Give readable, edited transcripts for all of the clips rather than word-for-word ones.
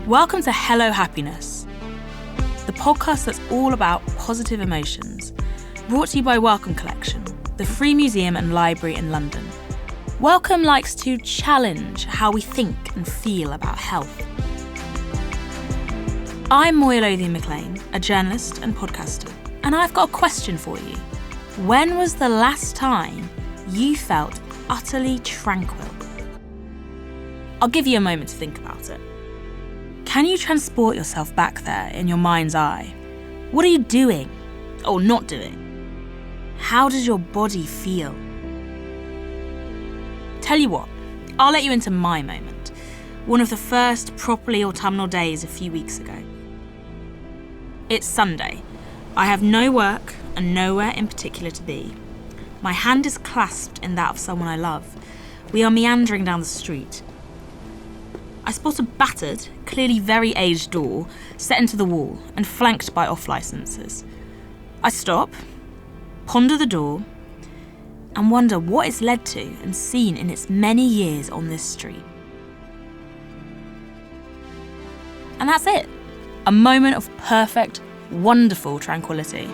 Welcome to Hello Happiness, the podcast that's all about positive emotions, brought to you by Wellcome Collection, the free museum and library in London. Wellcome likes to challenge how we think and feel about health. I'm Moya Lothian-McLean, a journalist and podcaster, and I've got a question for you. When was the last time you felt utterly tranquil? I'll give you a moment to think about it. Can you transport yourself back there in your mind's eye? What are you doing or not doing? How does your body feel? Tell you what, I'll let you into my moment. One of the first properly autumnal days a few weeks ago. It's Sunday. I have no work and nowhere in particular to be. My hand is clasped in that of someone I love. We are meandering down the street. I spot a battered, clearly very aged door set into the wall and flanked by off-licences. I stop, ponder the door, and wonder what it's led to and seen in its many years on this street. And that's it. A moment of perfect, wonderful tranquility.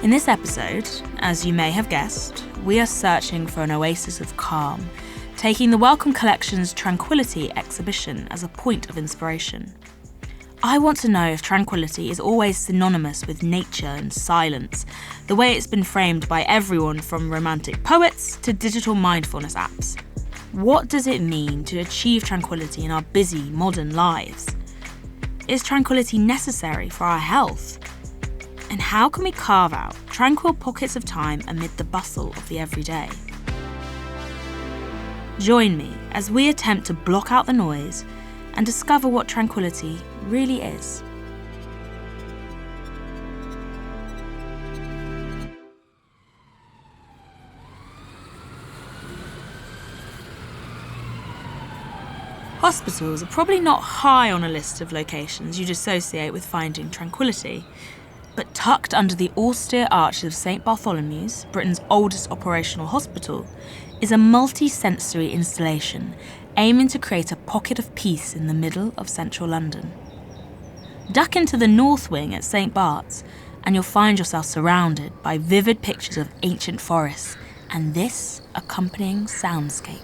In this episode, as you may have guessed, we are searching for an oasis of calm, taking the Wellcome Collection's Tranquility exhibition as a point of inspiration. I want to know if tranquility is always synonymous with nature and silence, the way it's been framed by everyone from romantic poets to digital mindfulness apps. What does it mean to achieve tranquility in our busy, modern lives? Is tranquility necessary for our health? And how can we carve out tranquil pockets of time amid the bustle of the everyday? Join me as we attempt to block out the noise and discover what tranquility really is. Hospitals are probably not high on a list of locations you'd associate with finding tranquility, but tucked under the austere arches of St Bartholomew's, Britain's oldest operational hospital, is a multi-sensory installation aiming to create a pocket of peace in the middle of central London. Duck into the north wing at St Bart's and you'll find yourself surrounded by vivid pictures of ancient forests and this accompanying soundscape.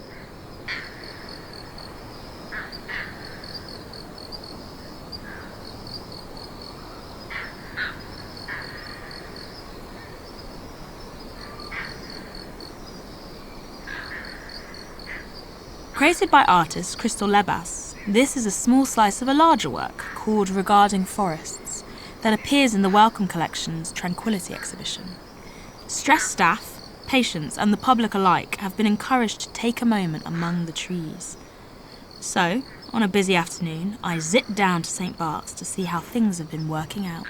Created by artist Chrystel Lebas, this is a small slice of a larger work called Regarding Forests that appears in the Wellcome Collection's Tranquility exhibition. Stressed staff, patients and the public alike have been encouraged to take a moment among the trees. So, on a busy afternoon, I zip down to St Bart's to see how things have been working out.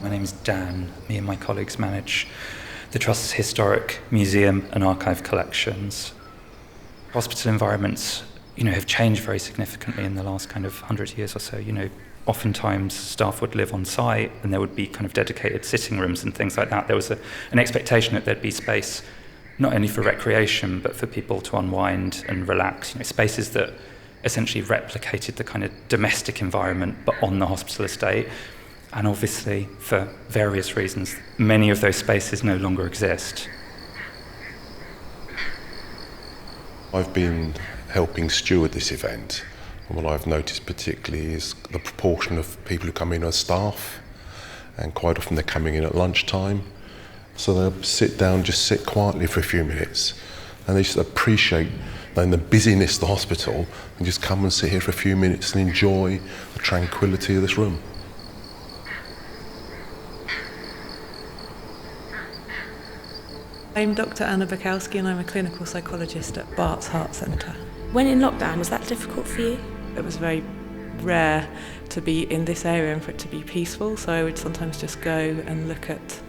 My name's Dan. Me and my colleagues manage the Trust's historic museum and archive collections. Hospital environments, have changed very significantly in the last 100 years or so. Oftentimes staff would live on site and there would be dedicated sitting rooms and things like that. There was an expectation that there'd be space not only for recreation but for people to unwind and relax. Spaces that essentially replicated the domestic environment but on the hospital estate. And obviously, for various reasons, many of those spaces no longer exist. I've been helping steward this event, and what I've noticed particularly is the proportion of people who come in as staff, and quite often they're coming in at lunchtime, so they'll sit down, just sit quietly for a few minutes, and they just appreciate the busyness of the hospital, and just come and sit here for a few minutes and enjoy the tranquility of this room. I'm Dr Anna Bukowski and I'm a clinical psychologist at Bart's Heart Centre. When in lockdown, was that difficult for you? It was very rare to be in this area and for it to be peaceful, so I would sometimes just go and look at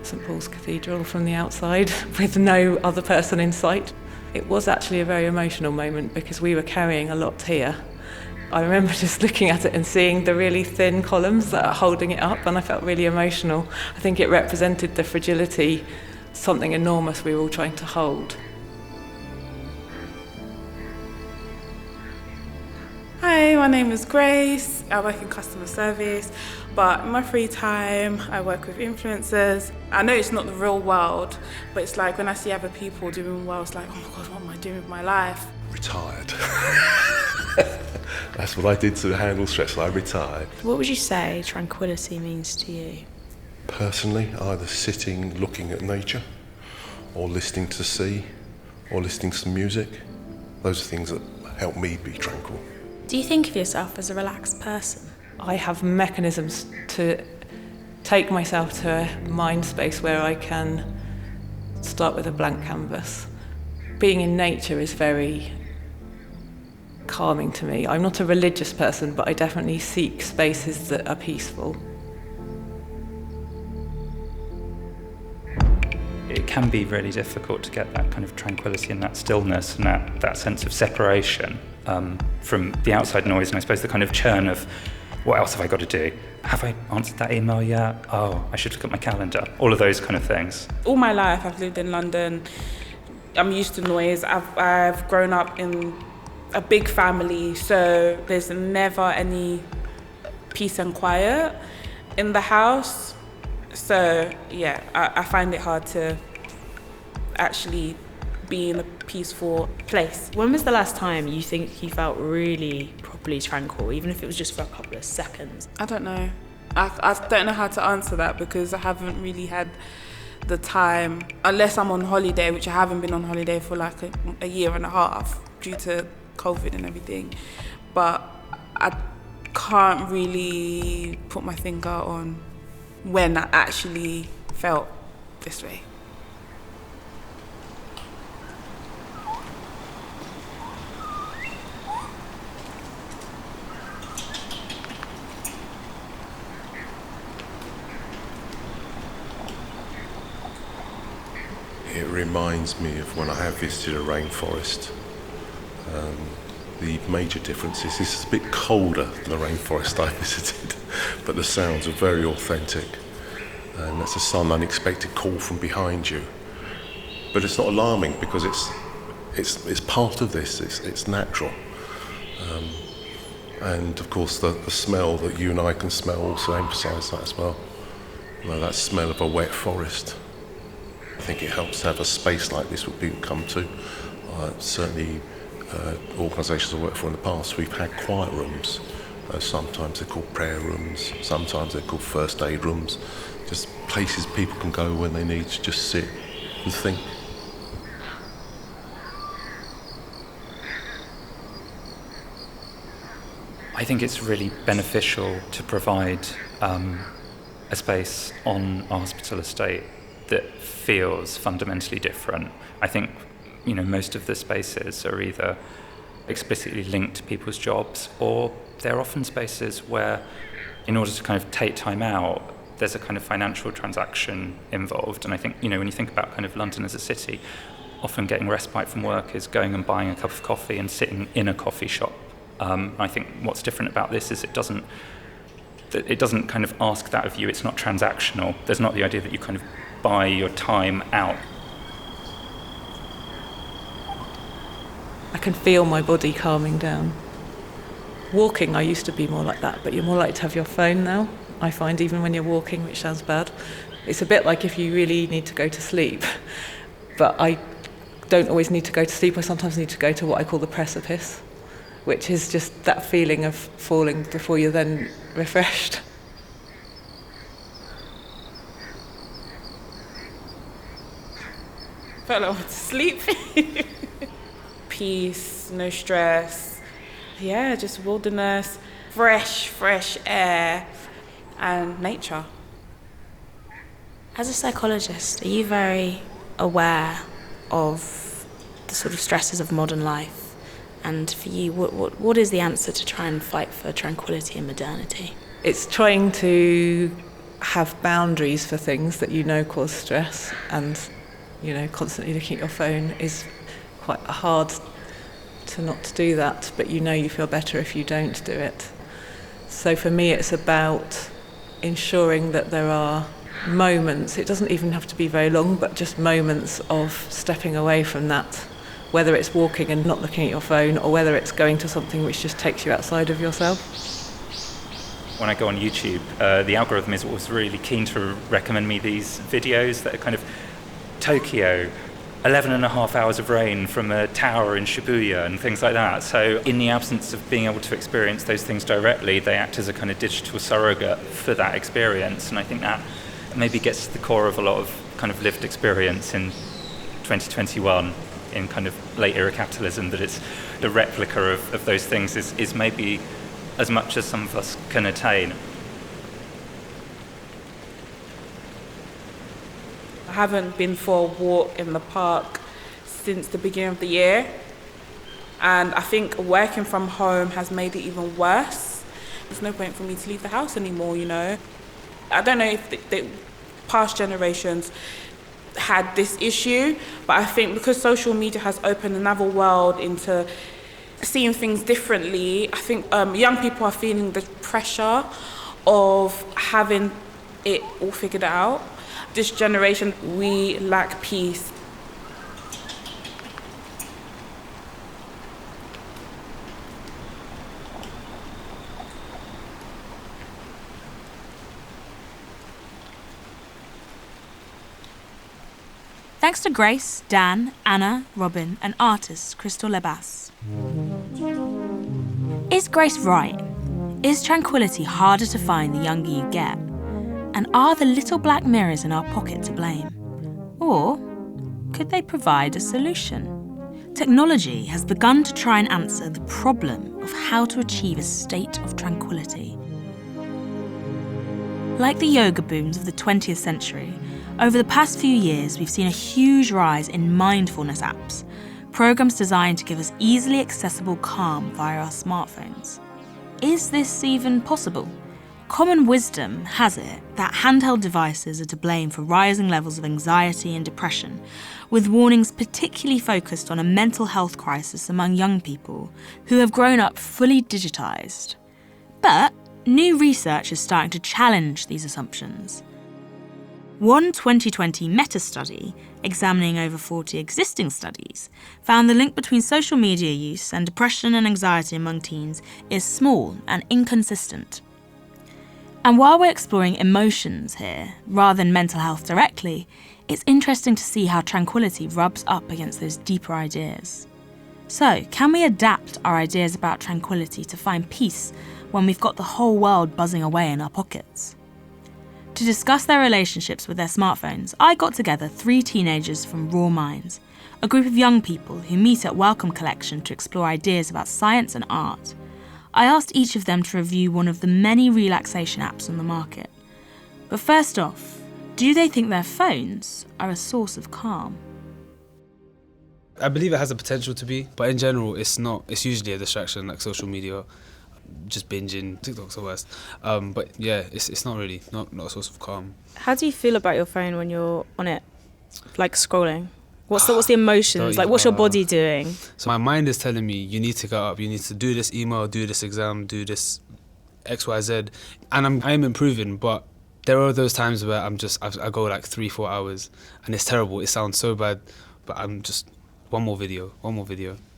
St Paul's Cathedral from the outside with no other person in sight. It was actually a very emotional moment because we were carrying a lot here. I remember just looking at it and seeing the really thin columns that are holding it up, and I felt really emotional. I think it represented the fragility, something enormous we were all trying to hold. Hi, my name is Grace. I work in customer service, but in my free time, I work with influencers. I know it's not the real world, but it's like when I see other people doing well, it's like, oh my God, what am I doing with my life? Retired. That's what I did to handle stress. I retired. What would you say tranquility means to you? Personally, either sitting, looking at nature, or listening to the sea, or listening to some music. Those are things that help me be tranquil. Do you think of yourself as a relaxed person? I have mechanisms to take myself to a mind space where I can start with a blank canvas. Being in nature is very calming to me. I'm not a religious person, but I definitely seek spaces that are peaceful. It can be really difficult to get that kind of tranquility and that stillness and that sense of separation from the outside noise, and I suppose the kind of churn of what else have I got to do? Have I answered that email yet? Oh, I should look at my calendar. All of those kind of things. All my life I've lived in London. I'm used to noise. I've grown up in a big family, so there's never any peace and quiet in the house. So yeah, I find it hard to actually be in a peaceful place. When was the last time you think you felt really properly tranquil, even if it was just for a couple of seconds? I don't know. I don't know how to answer that because I haven't really had the time, unless I'm on holiday, which I haven't been on holiday for like a year and a half due to COVID and everything. But I can't really put my finger on when I actually felt this way. It reminds me of when I have visited a rainforest. The major difference is this is a bit colder than the rainforest I visited, but the sounds are very authentic. And that's a sudden unexpected call from behind you. But it's not alarming because it's part of this, it's natural. And of course the smell that you and I can smell also emphasise that as well. You know, that smell of a wet forest. I think it helps to have a space like this where people come to. Certainly organisations I've worked for in the past, we've had quiet rooms. Sometimes they're called prayer rooms, sometimes they're called first aid rooms. Just places people can go when they need to just sit and think. I think it's really beneficial to provide a space on a hospital estate that feels fundamentally different. I think, you know, most of the spaces are either explicitly linked to people's jobs, or they're often spaces where, in order to kind of take time out, there's a kind of financial transaction involved. And I think, you know, when you think about kind of London as a city, often getting respite from work is going and buying a cup of coffee and sitting in a coffee shop. I think what's different about this is it doesn't kind of ask that of you. It's not transactional. There's not the idea that you kind of buy your time out. I can feel my body calming down. Walking, I used to be more like that, but you're more likely to have your phone now, I find, even when you're walking, which sounds bad. It's a bit like if you really need to go to sleep, but I don't always need to go to sleep. I sometimes need to go to what I call the precipice, which is just that feeling of falling before you're then refreshed. Felt like I went to sleep. Peace, no stress. Yeah, just wilderness, fresh air, and nature. As a psychologist, are you very aware of the sort of stresses of modern life? And for you, what is the answer to try and fight for tranquility and modernity? It's trying to have boundaries for things that you know cause stress, and you know, constantly looking at your phone is quite hard to not do that, but you know you feel better if you don't do it. So for me, it's about ensuring that there are moments, it doesn't even have to be very long, but just moments of stepping away from that whether it's walking and not looking at your phone, or whether it's going to something which just takes you outside of yourself. When I go on YouTube, the algorithm is always really keen to recommend me these videos that are kind of Tokyo, 11 and a half hours of rain from a tower in Shibuya and things like that. So in the absence of being able to experience those things directly, they act as a kind of digital surrogate for that experience. And I think that maybe gets to the core of a lot of kind of lived experience in 2021 in kind of late era capitalism, that it's the replica of those things is maybe as much as some of us can attain. I haven't been for a walk in the park since the beginning of the year, and I think working from home has made it even worse. There's no point for me to leave the house anymore, you know. I don't know if the past generations had this issue, but I think because social media has opened another world into seeing things differently, I think young people are feeling the pressure of having it all figured out. This generation, we lack peace. Thanks to Grace, Dan, Anna, Robin, and artist Chrystel Lebas. Is Grace right? Is tranquility harder to find the younger you get? And are the little black mirrors in our pocket to blame? Or could they provide a solution? Technology has begun to try and answer the problem of how to achieve a state of tranquility. Like the yoga booms of the 20th century, over the past few years we've seen a huge rise in mindfulness apps, programs designed to give us easily accessible calm via our smartphones. Is this even possible? Common wisdom has it that handheld devices are to blame for rising levels of anxiety and depression, with warnings particularly focused on a mental health crisis among young people who have grown up fully digitised. But new research is starting to challenge these assumptions. One 2020 meta-study, examining over 40 existing studies, found the link between social media use and depression and anxiety among teens is small and inconsistent. And while we're exploring emotions here, rather than mental health directly, it's interesting to see how tranquility rubs up against those deeper ideas. So, can we adapt our ideas about tranquility to find peace when we've got the whole world buzzing away in our pockets? To discuss their relationships with their smartphones, I got together 3 teenagers from RawMinds, a group of young people who meet at Wellcome collection to explore ideas about science and art. I asked each of them to review one of the many relaxation apps on the market. But first off, do they think their phones are a source of calm? I believe it has the potential to be, but in general it's not. It's usually a distraction, like social media, just binging, TikTok's the worst. But yeah, it's not really, not a source of calm. How do you feel about your phone when you're on it, like scrolling? What's the emotions? Like, what's your body doing? So my mind is telling me, you need to get up, you need to do this email, do this exam, do this X, Y, Z. And I am improving, but there are those times where I go like 3-4 hours and it's terrible. It sounds so bad, but I'm just, one more video.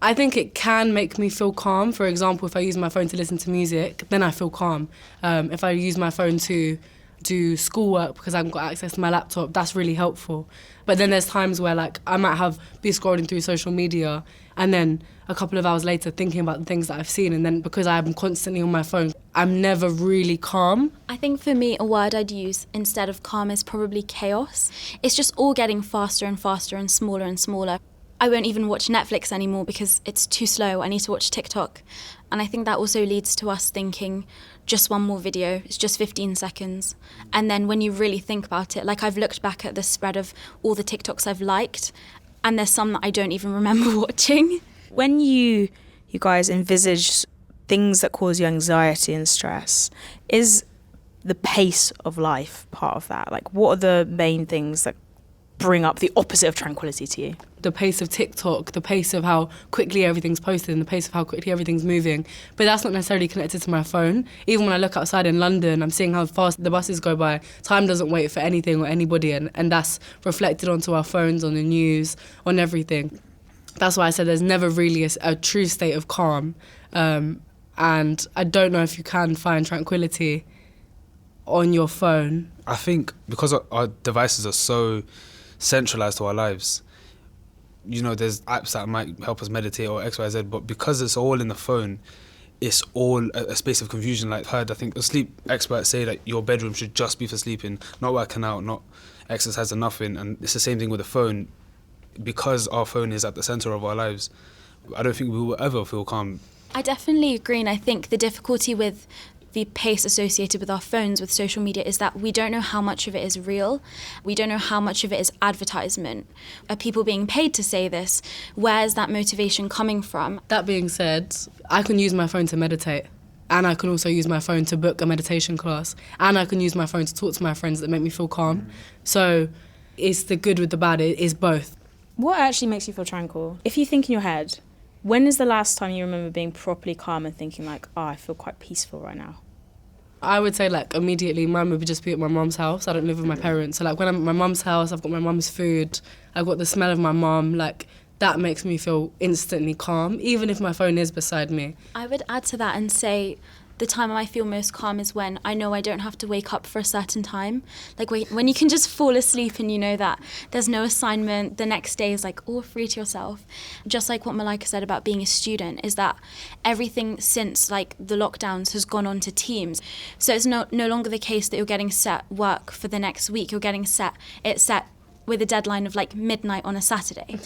I think it can make me feel calm. For example, if I use my phone to listen to music, then I feel calm. If I use my phone to do schoolwork because I've got access to my laptop, that's really helpful. But then there's times where like I might be scrolling through social media and then a couple of hours later thinking about the things that I've seen, and then because I'm constantly on my phone, I'm never really calm. I think for me, a word I'd use instead of calm is probably chaos. It's just all getting faster and faster and smaller and smaller. I won't even watch Netflix anymore because it's too slow. I need to watch TikTok. And I think that also leads to us thinking, just one more video, it's just 15 seconds. And then when you really think about it, like I've looked back at the spread of all the TikToks I've liked, and there's some that I don't even remember watching. When you guys envisage things that cause you anxiety and stress, is the pace of life part of that? Like, what are the main things that bring up the opposite of tranquility to you? The pace of TikTok, the pace of how quickly everything's posted and the pace of how quickly everything's moving. But that's not necessarily connected to my phone. Even when I look outside in London, I'm seeing how fast the buses go by. Time doesn't wait for anything or anybody, and that's reflected onto our phones, on the news, on everything. That's why I said there's never really a true state of calm. And I don't know if you can find tranquility on your phone. I think because our devices are so centralised to our lives, you know, there's apps that might help us meditate or X, Y, Z, but because it's all in the phone, it's all a space of confusion. Like I think the sleep experts say that your bedroom should just be for sleeping, not working out, not exercise or nothing. And it's the same thing with the phone. Because our phone is at the centre of our lives, I don't think we will ever feel calm. I definitely agree, and I think the difficulty with the pace associated with our phones, with social media, is that we don't know how much of it is real. We don't know how much of it is advertisement. Are people being paid to say this? Where is that motivation coming from? That being said, I can use my phone to meditate, and I can also use my phone to book a meditation class, and I can use my phone to talk to my friends that make me feel calm. So it's the good with the bad, it is both. What actually makes you feel tranquil? If you think in your head, when is the last time you remember being properly calm and thinking like, oh, I feel quite peaceful right now? I would say like immediately mine would just be at my mum's house. I don't live with my parents. So like when I'm at my mum's house, I've got my mum's food, I've got the smell of my mum, like that makes me feel instantly calm, even if my phone is beside me. I would add to that and say the time I feel most calm is when I know I don't have to wake up for a certain time. Like when you can just fall asleep and you know that there's no assignment, the next day is like all free to yourself. Just like what Malika said about being a student, is that everything since like the lockdowns has gone on to Teams. So it's no longer the case that you're getting set work for the next week. You're getting set with a deadline of like midnight on a Saturday.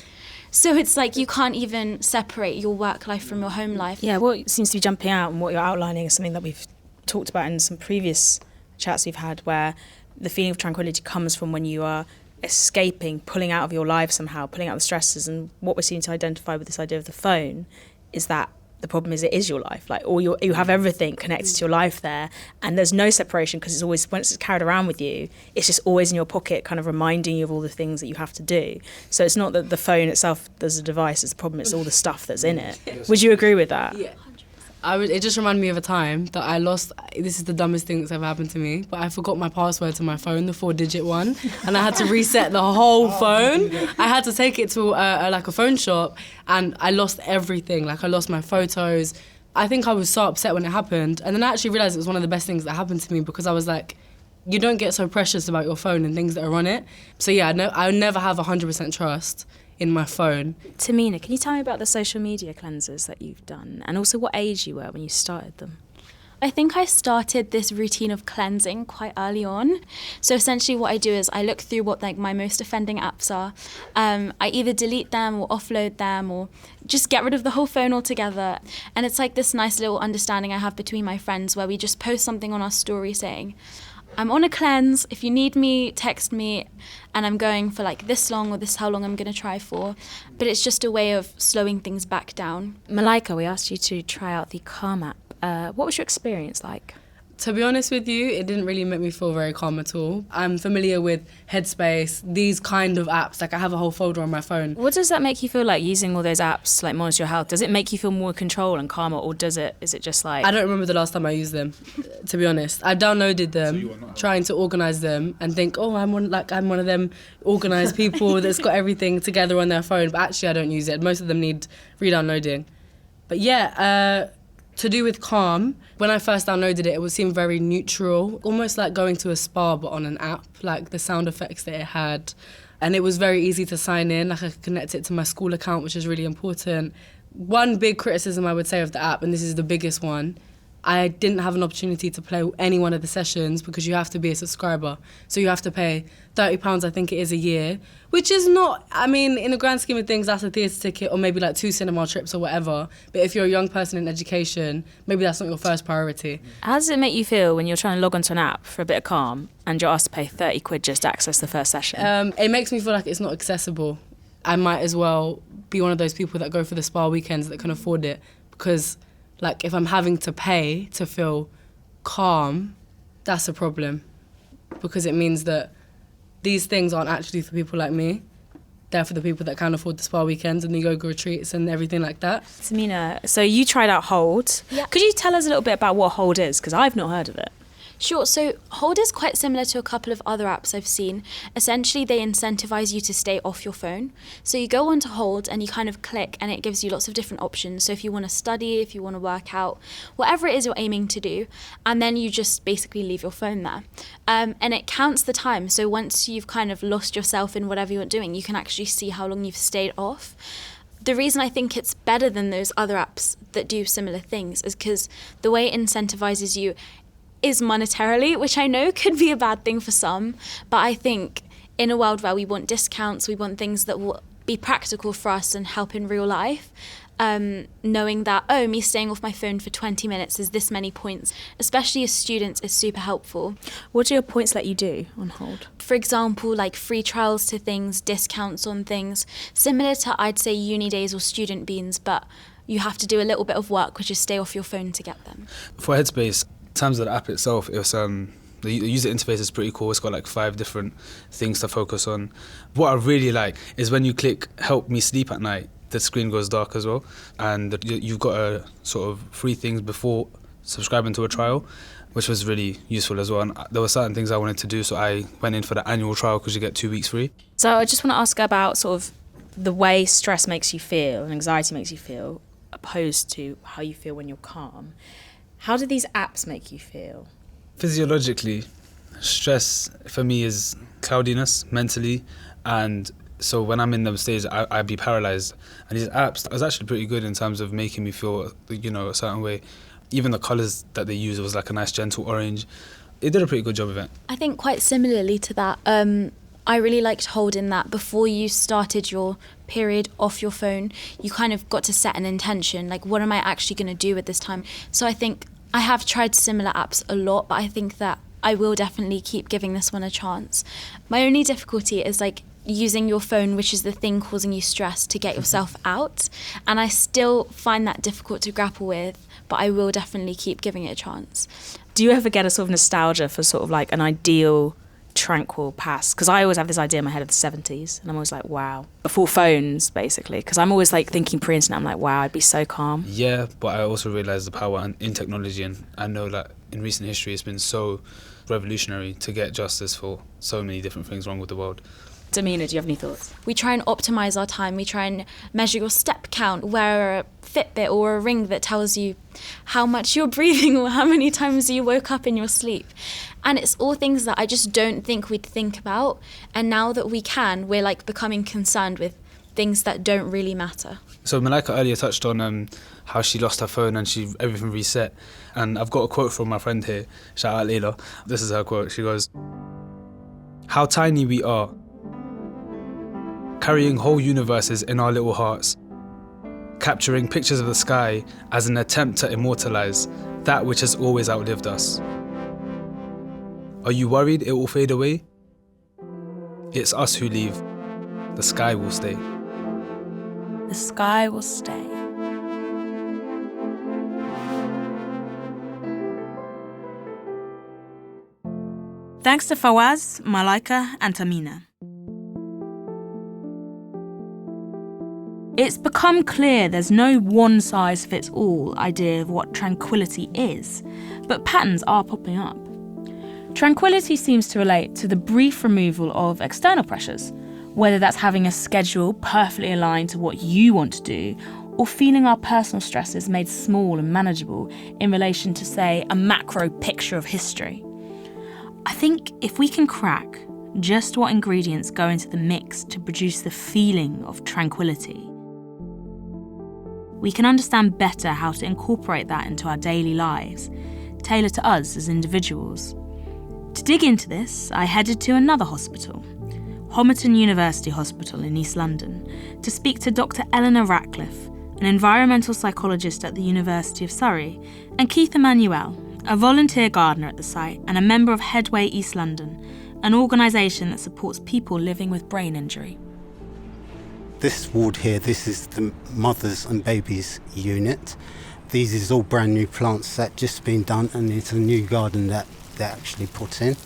So it's like you can't even separate your work life from your home life. Yeah, what seems to be jumping out and what you're outlining is something that we've talked about in some previous chats we've had, where the feeling of tranquility comes from when you are escaping, pulling out of your life somehow, pulling out the stresses. And what we're seeming to identify with this idea of the phone is that the problem is it is your life, like, or you have everything connected to your life there, and there's no separation because it's always, once it's carried around with you, it's just always in your pocket, kind of reminding you of all the things that you have to do. So it's not that the phone itself, there's a device, it's the problem, it's all the stuff that's in it. Would you agree with that? Yeah. It just reminded me of a time that I lost, this is the dumbest thing that's ever happened to me, but I forgot my password to my phone, the 4-digit one, and I had to reset the whole phone. I had to take it to like a phone shop, and I lost everything. Like I lost my photos. I think I was so upset when it happened, and then I actually realised it was one of the best things that happened to me, because I was like, you don't get so precious about your phone and things that are on it. So yeah, I never have 100% trust in my phone. Tahmina, can you tell me about the social media cleanses that you've done, and also what age you were when you started them? I think I started this routine of cleansing quite early on. So essentially what I do is I look through what like my most offending apps are. I either delete them or offload them or just get rid of the whole phone altogether. And it's like this nice little understanding I have between my friends where we just post something on our story saying, I'm on a cleanse, if you need me, text me, and I'm going for like this long or this how long I'm going to try for. But it's just a way of slowing things back down. Malika, we asked you to try out the Calm app. What was your experience like? To be honest with you, it didn't really make me feel very calm at all. I'm familiar with Headspace, these kind of apps. Like I have a whole folder on my phone. What does that make you feel like, using all those apps, like monitor your health? Does it make you feel more in control and calmer, or is it just like... I don't remember the last time I used them, to be honest. I downloaded them, trying to organise them and think, oh, I'm one of them organised people that's got everything together on their phone. But actually, I don't use it. Most of them need re-downloading. But yeah, to do with Calm, when I first downloaded it, it would seem very neutral, almost like going to a spa but on an app, like the sound effects that it had. And it was very easy to sign in, like I could connect it to my school account, which is really important. One big criticism I would say of the app, and this is the biggest one, I didn't have an opportunity to play any one of the sessions because you have to be a subscriber. So you have to pay £30, I think it is, a year, which is not, I mean, in the grand scheme of things, that's a theatre ticket or maybe like 2 cinema trips or whatever. But if you're a young person in education, maybe that's not your first priority. How does it make you feel when you're trying to log onto an app for a bit of calm and you're asked to pay £30 just to access the first session? It makes me feel like it's not accessible. I might as well be one of those people that go for the spa weekends that can afford it, because like if I'm having to pay to feel calm, that's a problem, because it means that these things aren't actually for people like me. They're for the people that can afford the spa weekends and the yoga retreats and everything like that. Tahmina, so you tried out Hold. Yeah. Could you tell us a little bit about what Hold is? Because I've not heard of it. Sure. So Hold is quite similar to a couple of other apps I've seen. Essentially, they incentivize you to stay off your phone. So you go onto Hold and you kind of click and it gives you lots of different options. So if you want to study, if you want to work out, whatever it is you're aiming to do, and then you just basically leave your phone there. And it counts the time. So once you've kind of lost yourself in whatever you're doing, you can actually see how long you've stayed off. The reason I think it's better than those other apps that do similar things is because the way it incentivizes you is monetarily, which I know could be a bad thing for some, but I think in a world where we want discounts, we want things that will be practical for us and help in real life, knowing that, me staying off my phone for 20 minutes is this many points, especially as students, is super helpful. What do your points let you do on Hold? For example, like free trials to things, discounts on things, similar to, I'd say, uni days or student beans, but you have to do a little bit of work, which is stay off your phone to get them. For Headspace, in terms of the app itself, it's the user interface is pretty cool. It's got like 5 different things to focus on. What I really like is when you click help me sleep at night, the screen goes dark as well, and you've got a sort of free things before subscribing to a trial, which was really useful as well. And there were certain things I wanted to do, so I went in for the annual trial because you get 2 weeks free. So I just want to ask about sort of the way stress makes you feel and anxiety makes you feel opposed to how you feel when you're calm. How do these apps make you feel? Physiologically, stress for me is cloudiness mentally, and so when I'm in those stages, I'd be paralysed. And these apps was actually pretty good in terms of making me feel, a certain way. Even the colours that they use was like a nice gentle orange. It did a pretty good job of it. I think quite similarly to that, I really liked Hold in that before you started your period off your phone, you kind of got to set an intention, like what am I actually going to do with this time? So I think I have tried similar apps a lot, but I think that I will definitely keep giving this one a chance. My only difficulty is like using your phone, which is the thing causing you stress, to get yourself out. And I still find that difficult to grapple with, but I will definitely keep giving it a chance. Do you ever get a sort of nostalgia for sort of like an ideal tranquil past? Because I always have this idea in my head of the 70s, and I'm always like, wow. Before phones, basically, because I'm always like thinking pre-internet, I'm like, wow, I'd be so calm. Yeah, but I also realise the power in technology, and I know that in recent history it's been so revolutionary to get justice for so many different things wrong with the world. Tahmina, do you have any thoughts? We try and optimise our time. We try and measure your step count, wear a Fitbit or a ring that tells you how much you're breathing or how many times you woke up in your sleep. And it's all things that I just don't think we'd think about. And now that we can, we're like becoming concerned with things that don't really matter. So Malika earlier touched on how she lost her phone and everything reset. And I've got a quote from my friend here, shout out Leila. This is her quote. She goes, "How tiny we are, carrying whole universes in our little hearts, capturing pictures of the sky as an attempt to immortalize that which has always outlived us. Are you worried it will fade away? It's us who leave. The sky will stay." The sky will stay. Thanks to Fawaz, Malika and Tahmina. It's become clear there's no one-size-fits-all idea of what tranquility is, but patterns are popping up. Tranquility seems to relate to the brief removal of external pressures, whether that's having a schedule perfectly aligned to what you want to do, or feeling our personal stresses made small and manageable in relation to, say, a macro picture of history. I think if we can crack just what ingredients go into the mix to produce the feeling of tranquility, we can understand better how to incorporate that into our daily lives, tailored to us as individuals. To dig into this, I headed to another hospital, Homerton University Hospital in East London, to speak to Dr Eleanor Ratcliffe, an environmental psychologist at the University of Surrey, and Keith Emmanuel, a volunteer gardener at the site and a member of Headway East London, an organisation that supports people living with brain injury. This ward here, this is the mothers and babies unit. These is all brand new plants that just been done, and it's a new garden that they actually put in.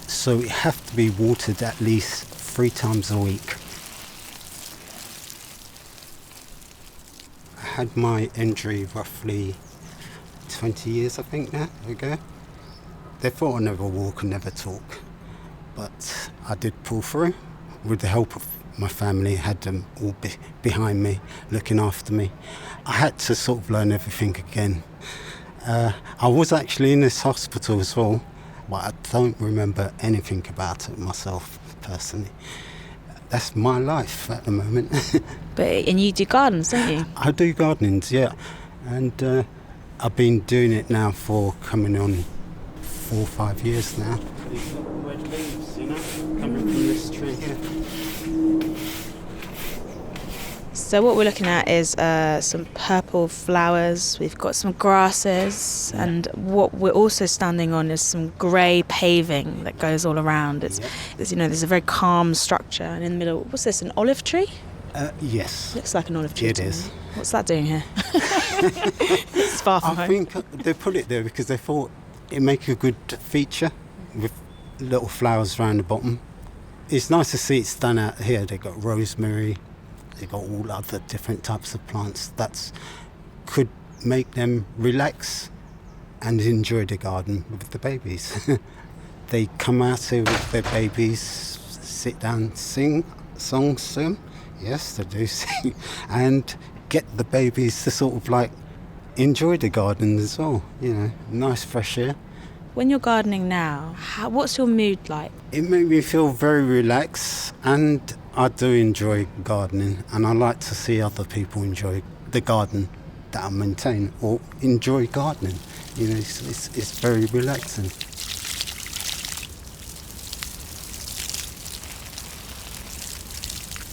So it have to be watered at least 3 times a week. I had my injury roughly 20 years, I think, now ago. They thought I'd never walk and never talk, but I did pull through with the help of my family. Had them all behind me, looking after me. I had to sort of learn everything again. I was actually in this hospital as well, but I don't remember anything about it myself personally. That's my life at the moment. And you do gardens, don't you? I do gardenings, yeah. And I've been doing it now for coming on 4 or 5 years now. You've got red leaves, coming from this tree here. So what we're looking at is some purple flowers. We've got some grasses, and what we're also standing on is some grey paving that goes all around. There's a very calm structure, and in the middle, what's this? An olive tree? Yes. Looks like an olive tree. It is. Me. What's that doing here? It's far from home. I think they put it there because they thought it'd make a good feature with little flowers around the bottom. It's nice to see it stand out here. They've got rosemary. They've got all other different types of plants that could make them relax and enjoy the garden with the babies. They come out here with their babies, sit down, sing songs to them. Yes, they do sing. And get the babies to sort of like enjoy the garden as well. Nice fresh air. When you're gardening now, what's your mood like? It made me feel very relaxed, and I do enjoy gardening, and I like to see other people enjoy the garden that I maintain or enjoy gardening. It's very relaxing.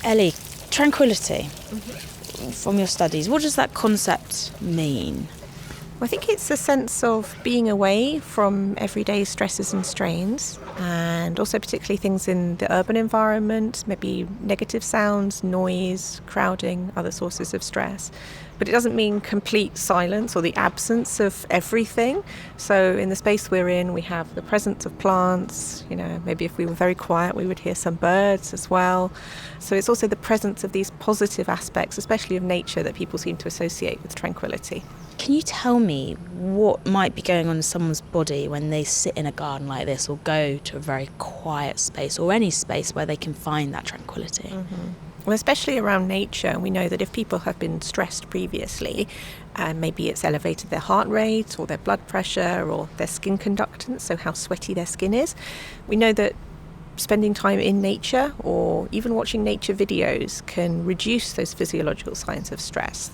Ellie, tranquility. From your studies, what does that concept mean? I think it's a sense of being away from everyday stresses and strains, and also particularly things in the urban environment, maybe negative sounds, noise, crowding, other sources of stress. But it doesn't mean complete silence or the absence of everything. So in the space we're in, we have the presence of plants. Maybe if we were very quiet, we would hear some birds as well. So it's also the presence of these positive aspects, especially of nature, that people seem to associate with tranquility. Can you tell me what might be going on in someone's body when they sit in a garden like this or go to a very quiet space or any space where they can find that tranquility? Mm-hmm. Well, especially around nature, we know that if people have been stressed previously, maybe it's elevated their heart rate or their blood pressure or their skin conductance, so how sweaty their skin is. We know that spending time in nature or even watching nature videos can reduce those physiological signs of stress.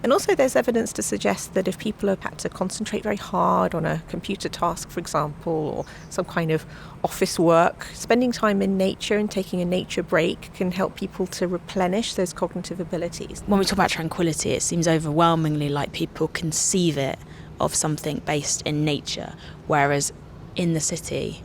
And also there's evidence to suggest that if people have had to concentrate very hard on a computer task, for example, or some kind of office work, spending time in nature and taking a nature break can help people to replenish those cognitive abilities. When we talk about tranquility, it seems overwhelmingly like people conceive it of something based in nature, whereas in the city,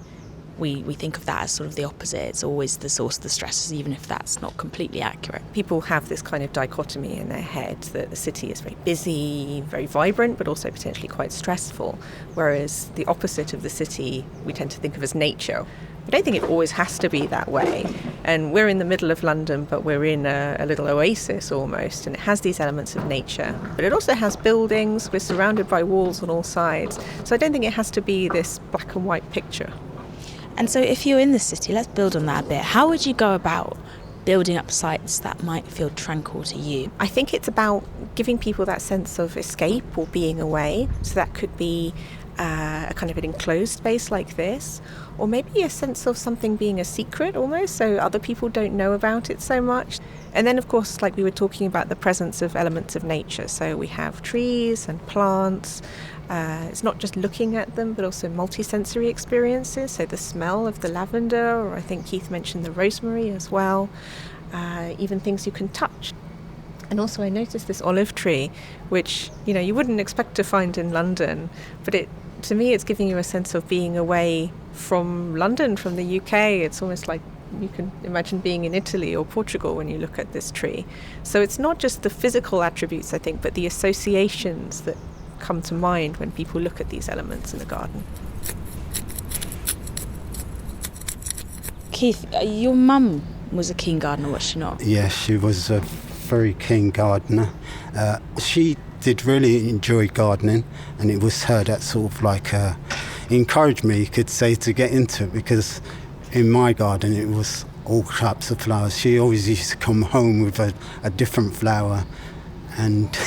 we think of that as sort of the opposite. It's always the source of the stresses, even if that's not completely accurate. People have this kind of dichotomy in their head that the city is very busy, very vibrant, but also potentially quite stressful, whereas the opposite of the city we tend to think of as nature. I don't think it always has to be that way. And we're in the middle of London, but we're in a little oasis almost, and it has these elements of nature. But it also has buildings, we're surrounded by walls on all sides. So I don't think it has to be this black and white picture. And so if you're in the city, let's build on that a bit. How would you go about building up sites that might feel tranquil to you? I think it's about giving people that sense of escape or being away. So that could be a kind of an enclosed space like this, or maybe a sense of something being a secret almost, so other people don't know about it so much. And then, of course, like we were talking about, the presence of elements of nature. So we have trees and plants. It's not just looking at them, but also multisensory experiences. So the smell of the lavender, or I think Keith mentioned the rosemary as well. Even things you can touch. And also I noticed this olive tree, which, you wouldn't expect to find in London, but to me it's giving you a sense of being away from London, from the UK. It's almost like you can imagine being in Italy or Portugal when you look at this tree. So it's not just the physical attributes, I think, but the associations that come to mind when people look at these elements in the garden. Keith, your mum was a keen gardener, was she not? Yeah, she was a very keen gardener. She did really enjoy gardening, and it was her that sort of like he encouraged me, you could say, to get into it, because in my garden it was all types of flowers. She always used to come home with a different flower, and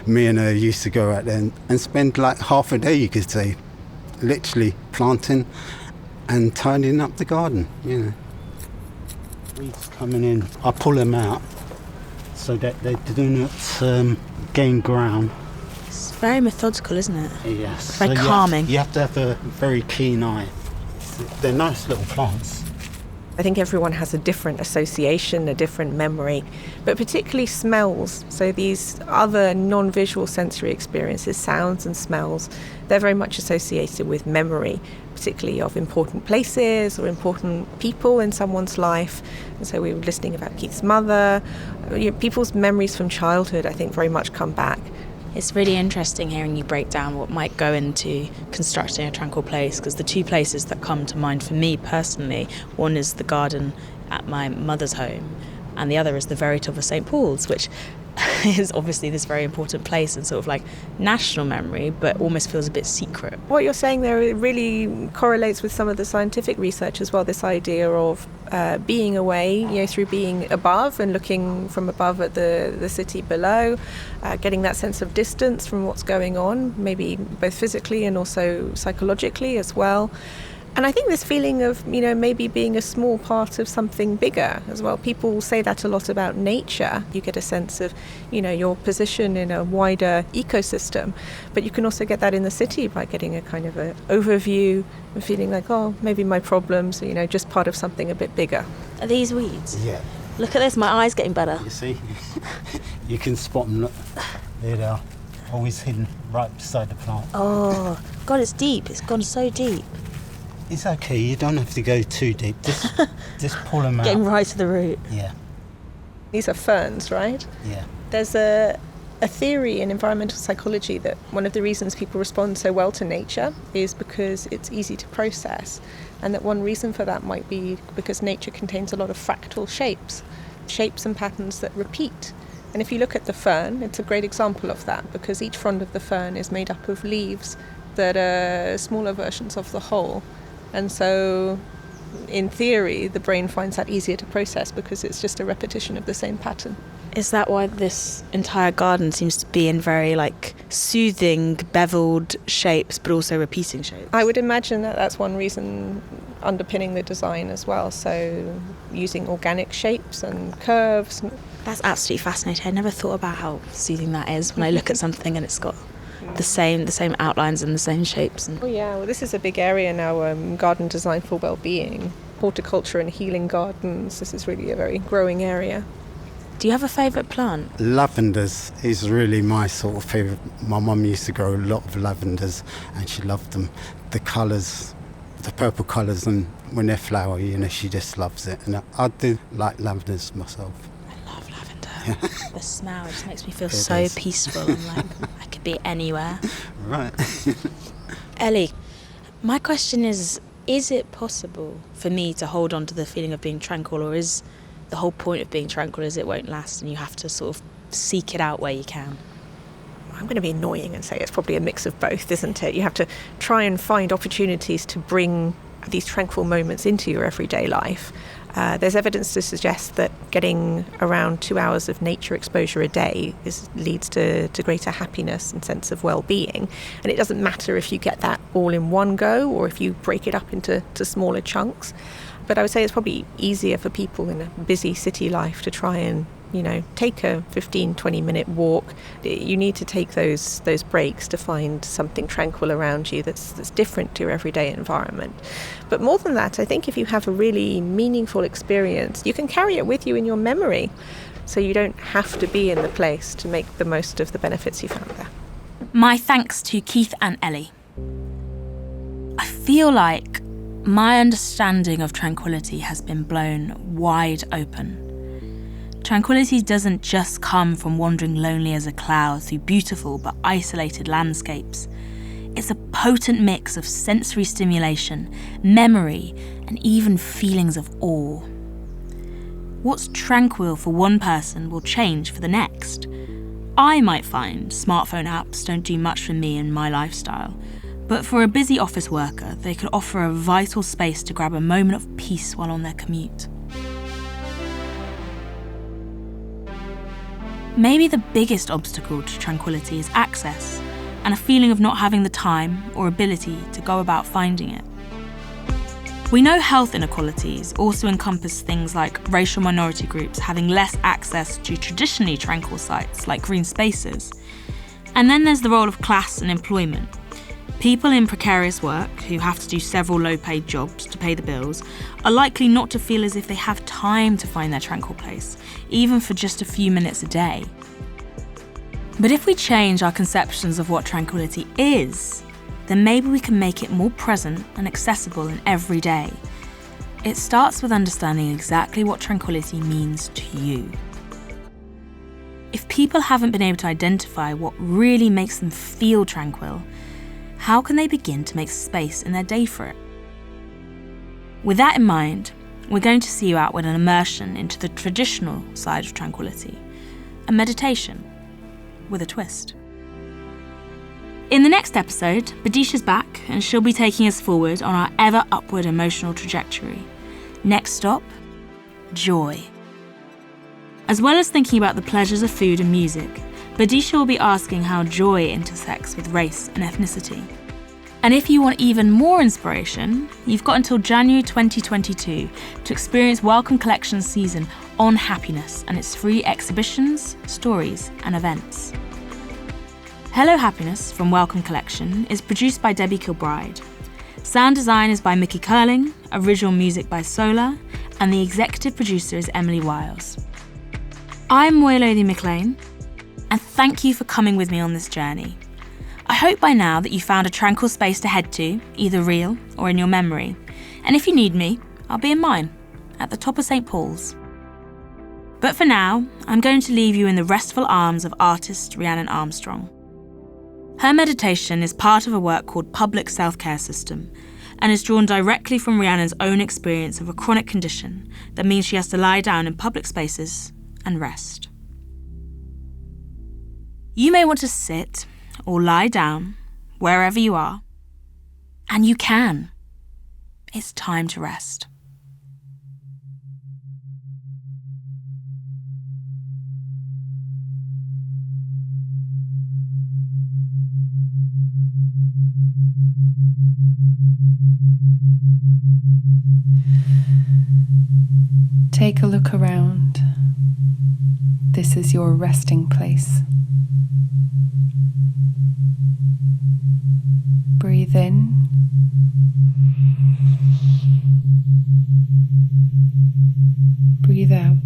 me and her used to go out there and spend like half a day, you could say, literally planting and tidying up the garden, you know. Weeds coming in, I pull them out so that they do not gain ground. It's very methodical, isn't it? Yes. Very calming. You have to have a very keen eye. They're nice little plants. I think everyone has a different association, a different memory, but particularly smells. So these other non-visual sensory experiences, sounds and smells, they're very much associated with memory, particularly of important places or important people in someone's life. And so we were listening about Keith's mother. People's memories from childhood, I think, very much come back. It's really interesting hearing you break down what might go into constructing a tranquil place, because the two places that come to mind for me personally, one is the garden at my mother's home, and the other is the Veritable St. Paul's, which is obviously this very important place and sort of like national memory, but almost feels a bit secret. What you're saying there, it really correlates with some of the scientific research as well, this idea of being away, through being above and looking from above at the city below, getting that sense of distance from what's going on, maybe both physically and also psychologically as well. And I think this feeling of, maybe being a small part of something bigger as well. People say that a lot about nature. You get a sense of, your position in a wider ecosystem. But you can also get that in the city by getting a kind of an overview and feeling like, maybe my problems are, just part of something a bit bigger. Are these weeds? Yeah. Look at this, my eye's getting better. You see? You can spot them. Look, there they are. Always hidden right beside the plant. Oh, God, it's deep. It's gone so deep. It's okay, you don't have to go too deep. Just pull them out. Getting right to the root. Yeah. These are ferns, right? Yeah. There's a theory in environmental psychology that one of the reasons people respond so well to nature is because it's easy to process, and that one reason for that might be because nature contains a lot of fractal shapes and patterns that repeat. And if you look at the fern, it's a great example of that, because each frond of the fern is made up of leaves that are smaller versions of the whole. And so, in theory, the brain finds that easier to process because it's just a repetition of the same pattern. Is that why this entire garden seems to be in very, soothing, beveled shapes, but also repeating shapes? I would imagine that that's one reason underpinning the design as well. So, using organic shapes and curves. That's absolutely fascinating. I never thought about how soothing that is when I look at something and it's got the same outlines and the same shapes. Oh yeah, well this is a big area now, garden design for well-being, horticulture and healing gardens. This is really a very growing area. Do you have a favourite plant? Lavenders is really my sort of favourite. My mum used to grow a lot of lavenders and she loved them. The colours, the purple colours, and when they flower, she just loves it. And I do like lavenders myself. The smell just makes me feel so peaceful and like I could be anywhere. Right. Ellie, my question is it possible for me to hold on to the feeling of being tranquil, or is the whole point of being tranquil is it won't last and you have to sort of seek it out where you can? I'm going to be annoying and say it's probably a mix of both, isn't it? You have to try and find opportunities to bring these tranquil moments into your everyday life. There's evidence to suggest that getting around 2 hours of nature exposure a day leads to greater happiness and sense of well-being. And it doesn't matter if you get that all in one go or if you break it up into smaller chunks. But I would say it's probably easier for people in a busy city life to try and, take a 15-20 minute walk. You need to take those breaks to find something tranquil around you that's different to your everyday environment. But more than that, I think if you have a really meaningful experience, you can carry it with you in your memory, so you don't have to be in the place to make the most of the benefits you found there. My thanks to Keith and Ellie. I feel like my understanding of tranquility has been blown wide open. Tranquility doesn't just come from wandering lonely as a cloud through beautiful but isolated landscapes. It's a potent mix of sensory stimulation, memory, and even feelings of awe. What's tranquil for one person will change for the next. I might find smartphone apps don't do much for me and my lifestyle, But for a busy office worker, they could offer a vital space to grab a moment of peace while on their commute. Maybe the biggest obstacle to tranquility is access, and a feeling of not having the time or ability to go about finding it. We know health inequalities also encompass things like racial minority groups having less access to traditionally tranquil sites like green spaces. And then there's the role of class and employment. People in precarious work, who have to do several low-paid jobs to pay the bills, are likely not to feel as if they have time to find their tranquil place, even for just a few minutes a day. But if we change our conceptions of what tranquility is, then maybe we can make it more present and accessible in every day. It starts with understanding exactly what tranquility means to you. If people haven't been able to identify what really makes them feel tranquil, how can they begin to make space in their day for it? With that in mind, we're going to see you out with an immersion into the traditional side of tranquility, a meditation with a twist. In the next episode, Badisha's back and she'll be taking us forward on our ever upward emotional trajectory. Next stop, joy. As well as thinking about the pleasures of food and music, Badisha will be asking how joy intersects with race and ethnicity. And if you want even more inspiration, you've got until January 2022 to experience Wellcome Collection's season on happiness and its free exhibitions, stories, and events. Hello Happiness from Wellcome Collection is produced by Debbie Kilbride. Sound design is by Mickey Curling, original music by Solar, and the executive producer is Emily Wiles. I'm Moya Lothian-McLean, and thank you for coming with me on this journey. I hope by now that you found a tranquil space to head to, either real or in your memory. And if you need me, I'll be in mine, at the top of St. Paul's. But for now, I'm going to leave you in the restful arms of artist Rhiannon Armstrong. Her meditation is part of a work called Public Self-Care System, and is drawn directly from Rhiannon's own experience of a chronic condition that means she has to lie down in public spaces and rest. You may want to sit or lie down, wherever you are, and you can. It's time to rest. Take a look around. This is your resting place. Breathe in. Breathe out.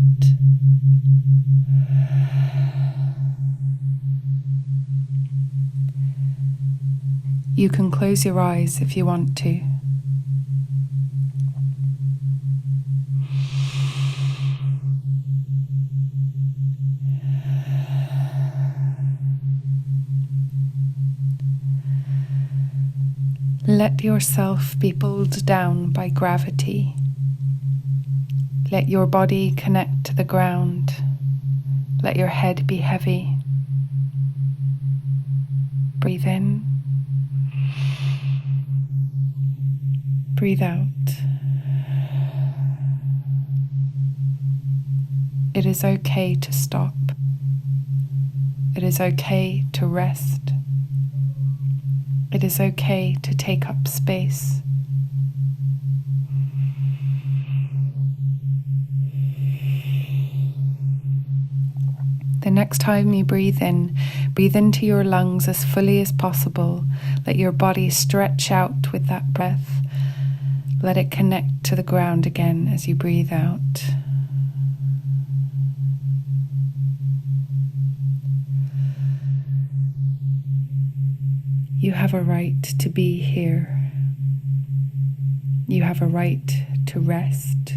You can close your eyes if you want to. Let yourself be pulled down by gravity. Let your body connect to the ground. Let your head be heavy. Breathe in. Breathe out. It is okay to stop. It is okay to rest. It is okay to take up space. The next time you breathe into your lungs as fully as possible. Let your body stretch out with that breath. Let it connect to the ground again as you breathe out. You have a right to be here. You have a right to rest.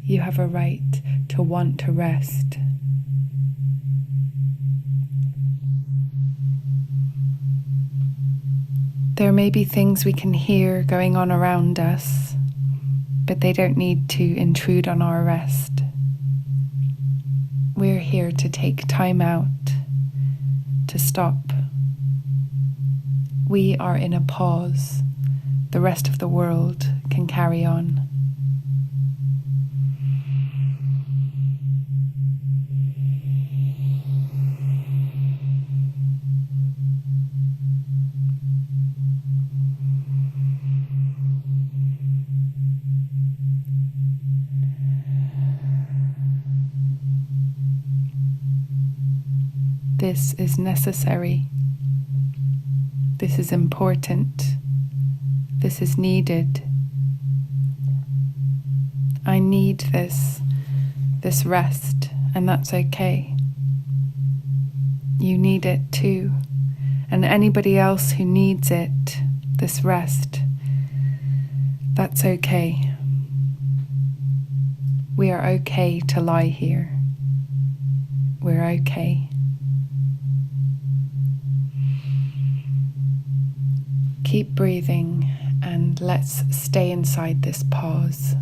You have a right to want to rest. There may be things we can hear going on around us, but they don't need to intrude on our rest. We're here to take time out, to stop. We are in a pause. The rest of the world can carry on. This is necessary. This is important. This is needed. I need this rest, and that's okay. You need it too. And anybody else who needs it, this rest, that's okay. We are okay to lie here. We're okay. Keep breathing and let's stay inside this pause.